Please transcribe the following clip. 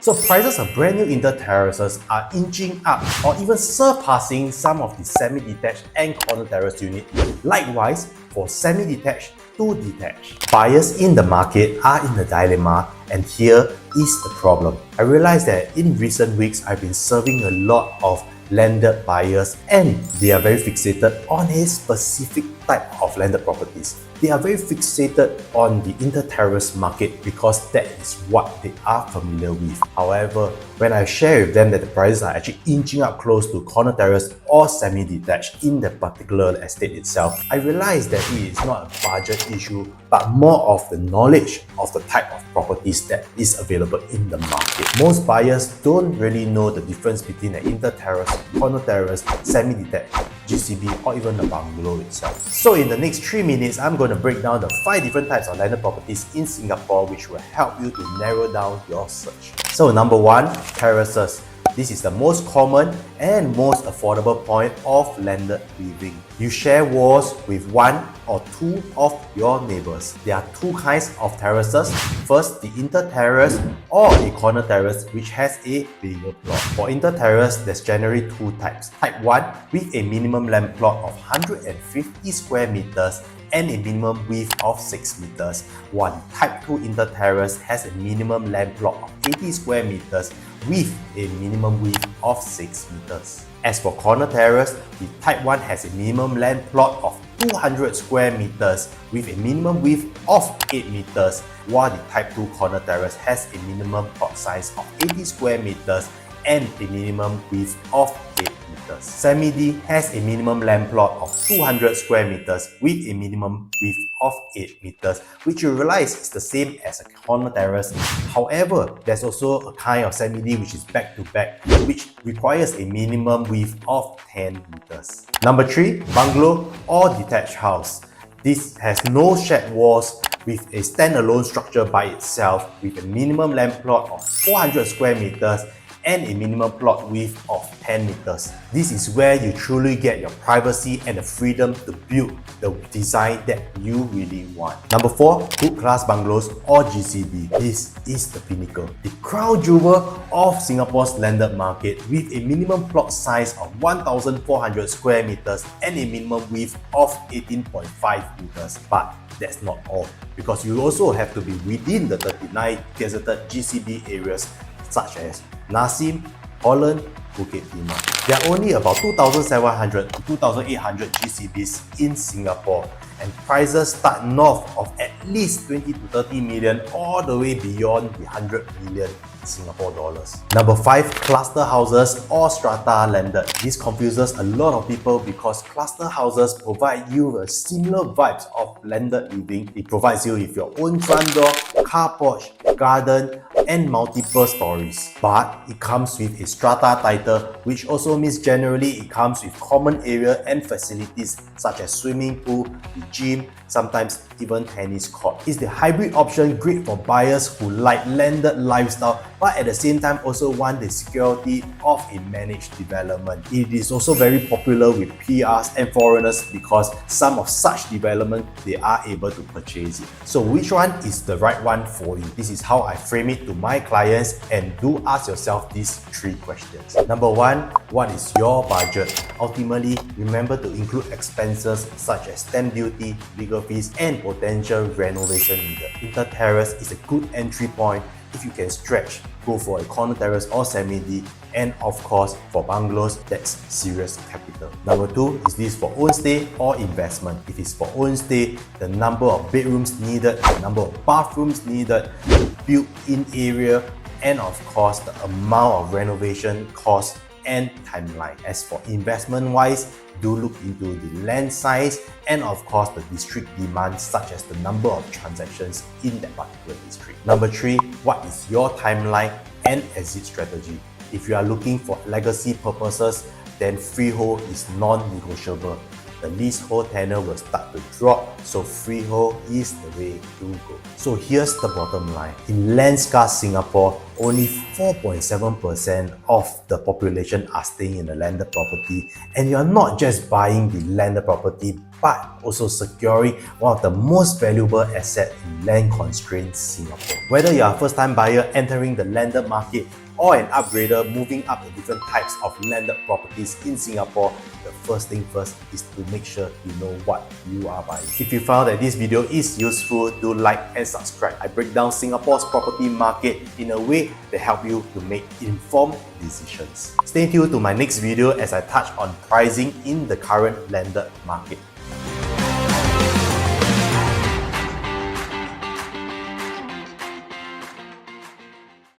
So prices of brand new inter-terraces are inching up or even surpassing some of the semi-detached and corner terrace units. Likewise, for semi-detached to detached. Buyers in the market are in a dilemma, and here is the problem. I realized that in recent weeks, I've been serving a lot of landed buyers, and they are very fixated on a specific type of landed properties. They are very fixated on the inter-terrace market because that is what they are familiar with. However, when I share with them that the prices are actually inching up close to corner terrace or semi-detached in the particular estate itself, I realized that it is not a budget issue, but more of the knowledge of the type of properties that is available in the market. Most buyers don't really know the difference between an inter-terrace, corner terrace, semi-detached, GCB, or even the bungalow itself. So in the next 3 minutes, I'm going to break down the 5 different types of landed properties in Singapore which will help you to narrow down your search. So number 1, terraces. This is the most common and most affordable point of landed living. You share walls with 1 or 2 of your neighbors. There are 2 kinds of terraces. First, the inter-terrace or a corner terrace which has a bigger plot. For inter-terrace, there's generally 2 types. Type 1 with a minimum land plot of 150 square meters and a minimum width of 6 meters, while the Type 2 inter-terrace has a minimum land plot of 80 square meters with a minimum width of 6 meters. As for corner terrace, the Type 1 has a minimum land plot of 200 square meters with a minimum width of 8 meters, while the Type 2 corner terrace has a minimum plot size of 80 square meters and a minimum width of 8 meters. Semi-D has a minimum land plot of 200 square meters with a minimum width of 8 meters, which you realize is the same as a corner terrace. However, there's also a kind of semi-D which is back-to-back, which requires a minimum width of 10 meters. Number 3, bungalow or detached house. This has no shed walls with a standalone structure by itself with a minimum land plot of 400 square meters and a minimum plot width of 10 meters. This is where you truly get your privacy and the freedom to build the design that you really want. Number 4, good class bungalows or GCB. This is the pinnacle, the crown jewel of Singapore's landed market with a minimum plot size of 1,400 square meters and a minimum width of 18.5 meters. But that's not all, because you also have to be within the 39 gazetted GCB areas such as Nasim, Holland, Bukit Timah. There are only about 2,700 to 2,800 GCBs in Singapore, and prices start north of at least 20 to 30 million all the way beyond the 100 million Singapore dollars. Number 5, cluster houses or strata landed. This confuses a lot of people because cluster houses provide you with similar vibes of landed living. It provides you with your own front door, car porch, garden, and multiple stories. But it comes with a strata title, which also means generally it comes with common area and facilities such as swimming pool, the gym, sometimes even tennis court. It's the hybrid option great for buyers who like landed lifestyle but at the same time also want the security of a managed development. It is also very popular with PRs and foreigners because some of such development they are able to purchase it. So which one is the right one for you? This is how I frame it to my clients, and do ask yourself these 3 questions. Number 1, what is your budget? Ultimately, remember to include expenses such as stamp duty, legal fees, and potential renovation needed. Inter-terrace is a good entry point. If you can stretch, go for a corner terrace or semi-D, and of course for bungalows, that's serious capital. Number 2, is this for own stay or investment? If it's for own stay, the number of bedrooms needed, the number of bathrooms needed, the built-in area, and of course the amount of renovation cost and timeline. As for investment wise, do look into the land size and of course the district demands such as the number of transactions in that particular district. Number 3, what is your timeline and exit strategy? If you are looking for legacy purposes, then freehold is non-negotiable. The leasehold tenure will start to drop, so freehold is the way to go. So here's the bottom line. In land-scarce Singapore, only 4.7% of the population are staying in a landed property, and you're not just buying the landed property, but also securing one of the most valuable assets in land-constrained Singapore. Whether you are a first-time buyer entering the landed market or an upgrader moving up the different types of landed properties in Singapore, the first thing first is to make sure you know what you are buying. If you found that this video is useful, do like and subscribe. I break down Singapore's property market in a way that help you to make informed decisions. Stay tuned to my next video as I touch on pricing in the current landed market.